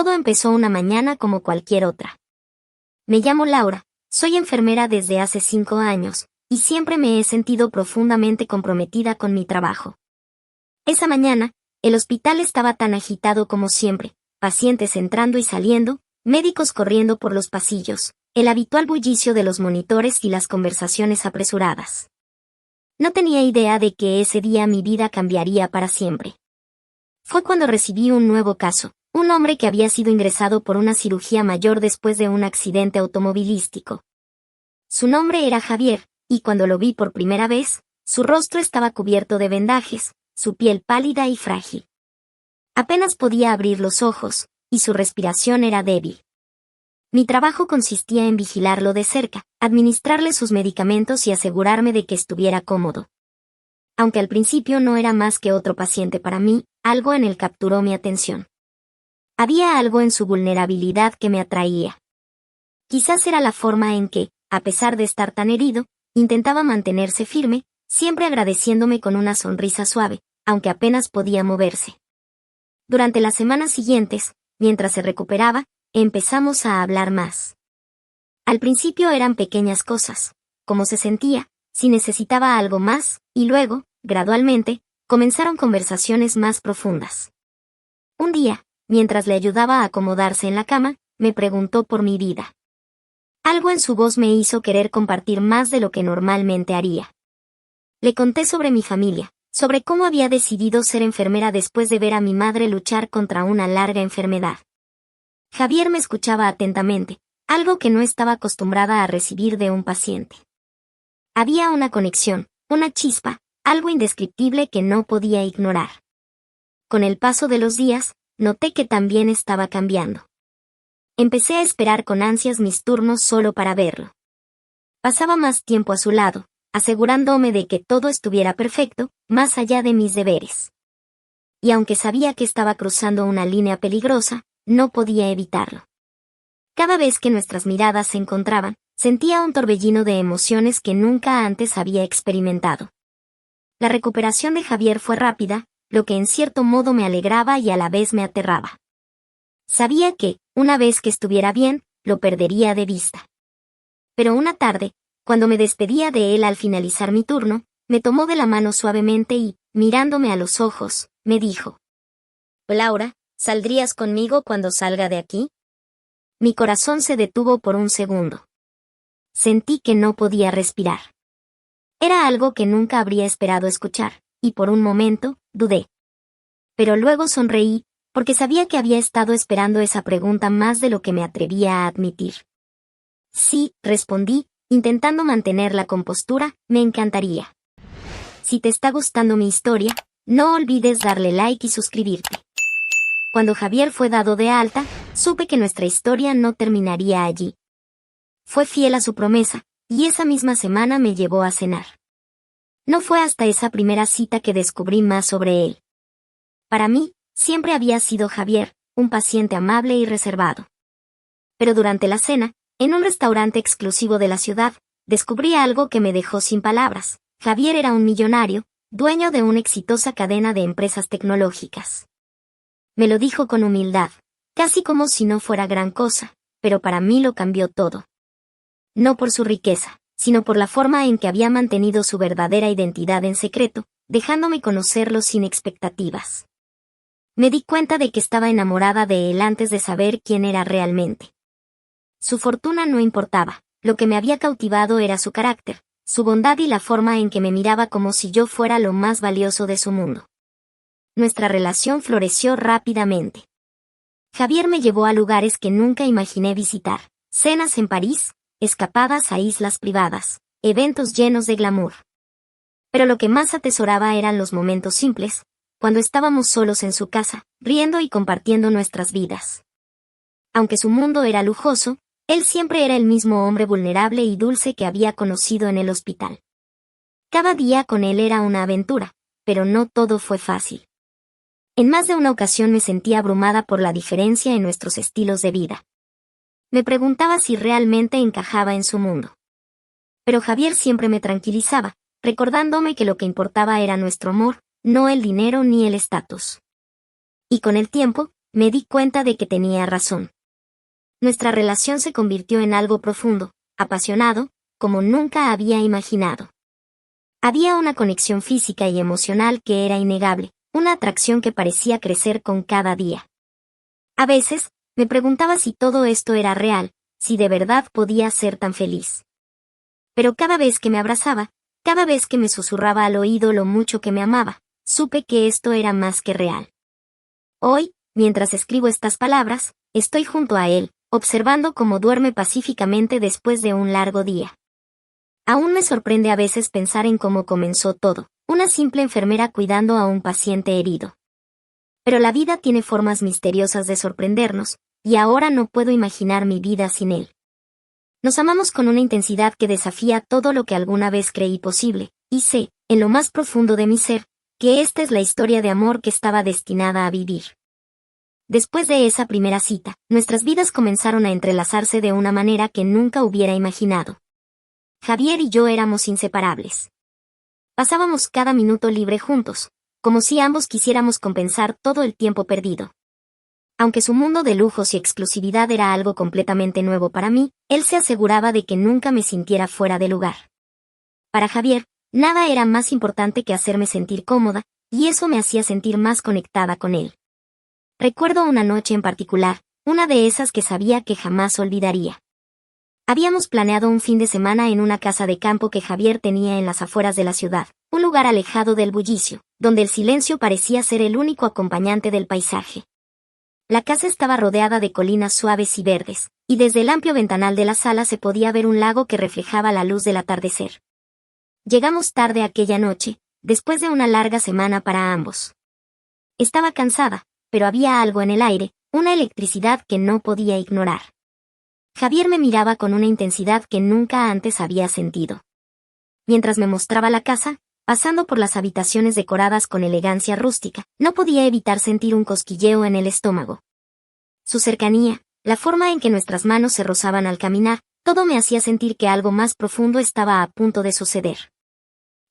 Todo empezó una mañana como cualquier otra. Me llamo Laura, soy enfermera desde hace 5 años, y siempre me he sentido profundamente comprometida con mi trabajo. Esa mañana, el hospital estaba tan agitado como siempre, pacientes entrando y saliendo, médicos corriendo por los pasillos, el habitual bullicio de los monitores y las conversaciones apresuradas. No tenía idea de que ese día mi vida cambiaría para siempre. Fue cuando recibí un nuevo caso, un hombre que había sido ingresado por una cirugía mayor después de un accidente automovilístico. Su nombre era Javier, y cuando lo vi por primera vez, su rostro estaba cubierto de vendajes, su piel pálida y frágil. Apenas podía abrir los ojos, y su respiración era débil. Mi trabajo consistía en vigilarlo de cerca, administrarle sus medicamentos y asegurarme de que estuviera cómodo. Aunque al principio no era más que otro paciente para mí, algo en él capturó mi atención. Había algo en su vulnerabilidad que me atraía. Quizás era la forma en que, a pesar de estar tan herido, intentaba mantenerse firme, siempre agradeciéndome con una sonrisa suave, aunque apenas podía moverse. Durante las semanas siguientes, mientras se recuperaba, empezamos a hablar más. Al principio eran pequeñas cosas, cómo se sentía, si necesitaba algo más, y luego, gradualmente, comenzaron conversaciones más profundas. Un día, mientras le ayudaba a acomodarse en la cama, me preguntó por mi vida. Algo en su voz me hizo querer compartir más de lo que normalmente haría. Le conté sobre mi familia, sobre cómo había decidido ser enfermera después de ver a mi madre luchar contra una larga enfermedad. Javier me escuchaba atentamente, algo que no estaba acostumbrada a recibir de un paciente. Había una conexión, una chispa, algo indescriptible que no podía ignorar. Con el paso de los días, noté que también estaba cambiando. Empecé a esperar con ansias mis turnos solo para verlo. Pasaba más tiempo a su lado, asegurándome de que todo estuviera perfecto, más allá de mis deberes. Y aunque sabía que estaba cruzando una línea peligrosa, no podía evitarlo. Cada vez que nuestras miradas se encontraban, sentía un torbellino de emociones que nunca antes había experimentado. La recuperación de Javier fue rápida, lo que en cierto modo me alegraba y a la vez me aterraba. Sabía que, una vez que estuviera bien, lo perdería de vista. Pero una tarde, cuando me despedía de él al finalizar mi turno, me tomó de la mano suavemente y, mirándome a los ojos, me dijo: «Laura, ¿saldrías conmigo cuando salga de aquí?» Mi corazón se detuvo por un segundo. Sentí que no podía respirar. Era algo que nunca habría esperado escuchar, y por un momento, dudé. Pero luego sonreí, porque sabía que había estado esperando esa pregunta más de lo que me atrevía a admitir. «Sí», respondí, intentando mantener la compostura, «me encantaría». Si te está gustando mi historia, no olvides darle like y suscribirte. Cuando Javier fue dado de alta, supe que nuestra historia no terminaría allí. Fue fiel a su promesa, y esa misma semana me llevó a cenar. No fue hasta esa primera cita que descubrí más sobre él. Para mí, siempre había sido Javier, un paciente amable y reservado. Pero durante la cena, en un restaurante exclusivo de la ciudad, descubrí algo que me dejó sin palabras. Javier era un millonario, dueño de una exitosa cadena de empresas tecnológicas. Me lo dijo con humildad, casi como si no fuera gran cosa, pero para mí lo cambió todo. No por su riqueza, sino por la forma en que había mantenido su verdadera identidad en secreto, dejándome conocerlo sin expectativas. Me di cuenta de que estaba enamorada de él antes de saber quién era realmente. Su fortuna no importaba, lo que me había cautivado era su carácter, su bondad y la forma en que me miraba como si yo fuera lo más valioso de su mundo. Nuestra relación floreció rápidamente. Javier me llevó a lugares que nunca imaginé visitar, cenas en París, escapadas a islas privadas, eventos llenos de glamour. Pero lo que más atesoraba eran los momentos simples, cuando estábamos solos en su casa, riendo y compartiendo nuestras vidas. Aunque su mundo era lujoso, él siempre era el mismo hombre vulnerable y dulce que había conocido en el hospital. Cada día con él era una aventura, pero no todo fue fácil. En más de una ocasión me sentía abrumada por la diferencia en nuestros estilos de vida. Me preguntaba si realmente encajaba en su mundo. Pero Javier siempre me tranquilizaba, recordándome que lo que importaba era nuestro amor, no el dinero ni el estatus. Y con el tiempo, me di cuenta de que tenía razón. Nuestra relación se convirtió en algo profundo, apasionado, como nunca había imaginado. Había una conexión física y emocional que era innegable, una atracción que parecía crecer con cada día. A veces, me preguntaba si todo esto era real, si de verdad podía ser tan feliz. Pero cada vez que me abrazaba, cada vez que me susurraba al oído lo mucho que me amaba, supe que esto era más que real. Hoy, mientras escribo estas palabras, estoy junto a él, observando cómo duerme pacíficamente después de un largo día. Aún me sorprende a veces pensar en cómo comenzó todo, una simple enfermera cuidando a un paciente herido. Pero la vida tiene formas misteriosas de sorprendernos, y ahora no puedo imaginar mi vida sin él. Nos amamos con una intensidad que desafía todo lo que alguna vez creí posible, y sé, en lo más profundo de mi ser, que esta es la historia de amor que estaba destinada a vivir. Después de esa primera cita, nuestras vidas comenzaron a entrelazarse de una manera que nunca hubiera imaginado. Javier y yo éramos inseparables. Pasábamos cada minuto libre juntos, como si ambos quisiéramos compensar todo el tiempo perdido. Aunque su mundo de lujos y exclusividad era algo completamente nuevo para mí, él se aseguraba de que nunca me sintiera fuera de lugar. Para Javier, nada era más importante que hacerme sentir cómoda, y eso me hacía sentir más conectada con él. Recuerdo una noche en particular, una de esas que sabía que jamás olvidaría. Habíamos planeado un fin de semana en una casa de campo que Javier tenía en las afueras de la ciudad, un lugar alejado del bullicio, donde el silencio parecía ser el único acompañante del paisaje. La casa estaba rodeada de colinas suaves y verdes, y desde el amplio ventanal de la sala se podía ver un lago que reflejaba la luz del atardecer. Llegamos tarde aquella noche, después de una larga semana para ambos. Estaba cansada, pero había algo en el aire, una electricidad que no podía ignorar. Javier me miraba con una intensidad que nunca antes había sentido. Mientras me mostraba la casa, pasando por las habitaciones decoradas con elegancia rústica, no podía evitar sentir un cosquilleo en el estómago. Su cercanía, la forma en que nuestras manos se rozaban al caminar, todo me hacía sentir que algo más profundo estaba a punto de suceder.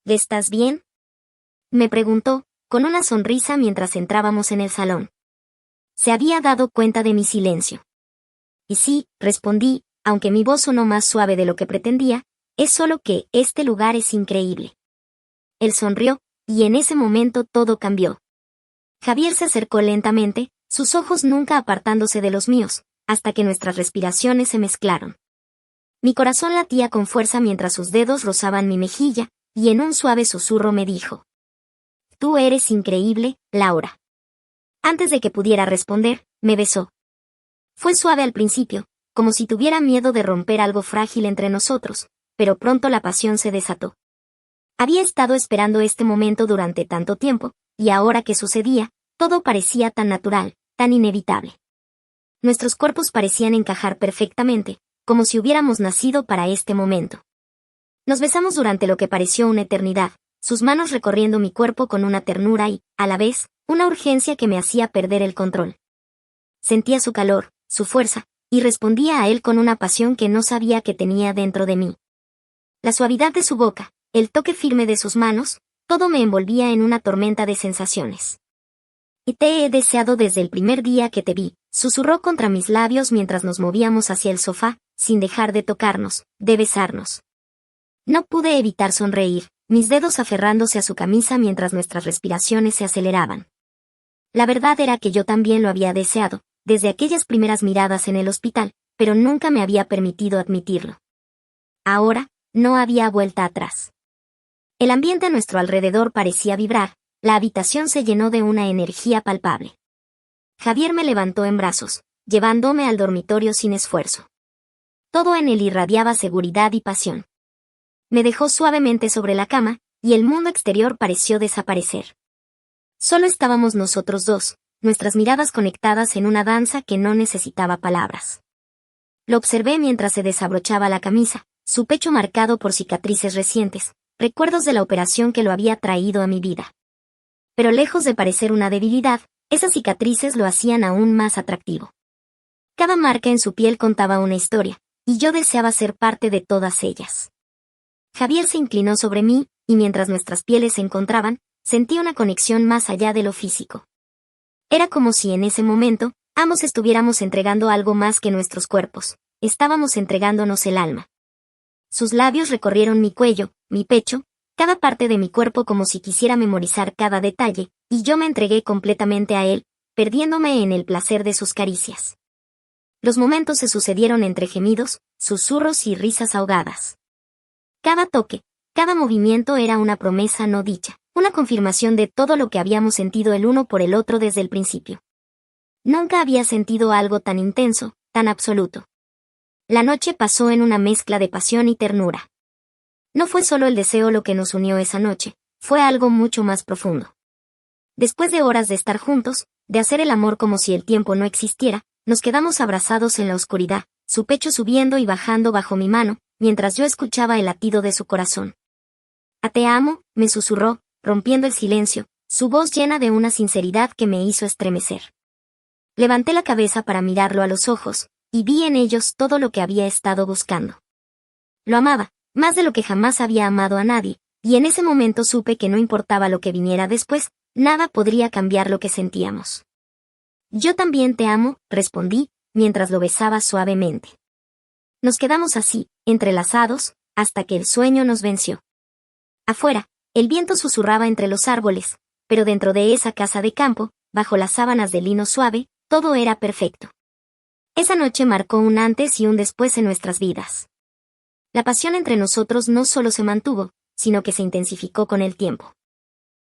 ¿Estás bien?, me preguntó, con una sonrisa mientras entrábamos en el salón. Se había dado cuenta de mi silencio. Y sí, respondí, aunque mi voz sonó más suave de lo que pretendía, es solo que este lugar es increíble. Él sonrió, y en ese momento todo cambió. Javier se acercó lentamente, sus ojos nunca apartándose de los míos, hasta que nuestras respiraciones se mezclaron. Mi corazón latía con fuerza mientras sus dedos rozaban mi mejilla, y en un suave susurro me dijo: «Tú eres increíble, Laura». Antes de que pudiera responder, me besó. Fue suave al principio, como si tuviera miedo de romper algo frágil entre nosotros, pero pronto la pasión se desató. Había estado esperando este momento durante tanto tiempo, y ahora que sucedía, todo parecía tan natural, tan inevitable. Nuestros cuerpos parecían encajar perfectamente, como si hubiéramos nacido para este momento. Nos besamos durante lo que pareció una eternidad, sus manos recorriendo mi cuerpo con una ternura y, a la vez, una urgencia que me hacía perder el control. Sentía su calor, su fuerza, y respondía a él con una pasión que no sabía que tenía dentro de mí. La suavidad de su boca, el toque firme de sus manos, todo me envolvía en una tormenta de sensaciones. «Y te he deseado desde el primer día que te vi», susurró contra mis labios mientras nos movíamos hacia el sofá, sin dejar de tocarnos, de besarnos. No pude evitar sonreír, mis dedos aferrándose a su camisa mientras nuestras respiraciones se aceleraban. La verdad era que yo también lo había deseado, desde aquellas primeras miradas en el hospital, pero nunca me había permitido admitirlo. Ahora, no había vuelta atrás. El ambiente a nuestro alrededor parecía vibrar, la habitación se llenó de una energía palpable. Javier me levantó en brazos, llevándome al dormitorio sin esfuerzo. Todo en él irradiaba seguridad y pasión. Me dejó suavemente sobre la cama, y el mundo exterior pareció desaparecer. Solo estábamos nosotros dos, nuestras miradas conectadas en una danza que no necesitaba palabras. Lo observé mientras se desabrochaba la camisa, su pecho marcado por cicatrices recientes, recuerdos de la operación que lo había traído a mi vida. Pero lejos de parecer una debilidad, esas cicatrices lo hacían aún más atractivo. Cada marca en su piel contaba una historia, y yo deseaba ser parte de todas ellas. Javier se inclinó sobre mí, y mientras nuestras pieles se encontraban, sentí una conexión más allá de lo físico. Era como si en ese momento, ambos estuviéramos entregando algo más que nuestros cuerpos. Estábamos entregándonos el alma. Sus labios recorrieron mi cuello, mi pecho, cada parte de mi cuerpo como si quisiera memorizar cada detalle, y yo me entregué completamente a él, perdiéndome en el placer de sus caricias. Los momentos se sucedieron entre gemidos, susurros y risas ahogadas. Cada toque, cada movimiento era una promesa no dicha, una confirmación de todo lo que habíamos sentido el uno por el otro desde el principio. Nunca había sentido algo tan intenso, tan absoluto. La noche pasó en una mezcla de pasión y ternura. No fue solo el deseo lo que nos unió esa noche, fue algo mucho más profundo. Después de horas de estar juntos, de hacer el amor como si el tiempo no existiera, nos quedamos abrazados en la oscuridad, su pecho subiendo y bajando bajo mi mano, mientras yo escuchaba el latido de su corazón. Te amo, me susurró, rompiendo el silencio, su voz llena de una sinceridad que me hizo estremecer. Levanté la cabeza para mirarlo a los ojos, y vi en ellos todo lo que había estado buscando. Lo amaba, más de lo que jamás había amado a nadie, y en ese momento supe que no importaba lo que viniera después, nada podría cambiar lo que sentíamos. Yo también te amo, respondí, mientras lo besaba suavemente. Nos quedamos así, entrelazados, hasta que el sueño nos venció. Afuera, el viento susurraba entre los árboles, pero dentro de esa casa de campo, bajo las sábanas de lino suave, todo era perfecto. Esa noche marcó un antes y un después en nuestras vidas. La pasión entre nosotros no solo se mantuvo, sino que se intensificó con el tiempo.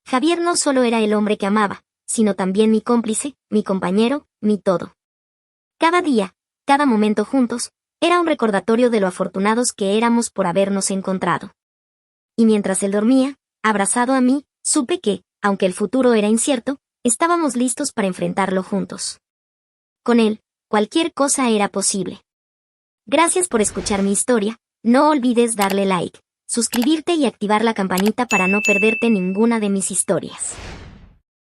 Javier no solo era el hombre que amaba, sino también mi cómplice, mi compañero, mi todo. Cada día, cada momento juntos, era un recordatorio de lo afortunados que éramos por habernos encontrado. Y mientras él dormía, abrazado a mí, supe que, aunque el futuro era incierto, estábamos listos para enfrentarlo juntos. Con él, cualquier cosa era posible. Gracias por escuchar mi historia, no olvides darle like, suscribirte y activar la campanita para no perderte ninguna de mis historias.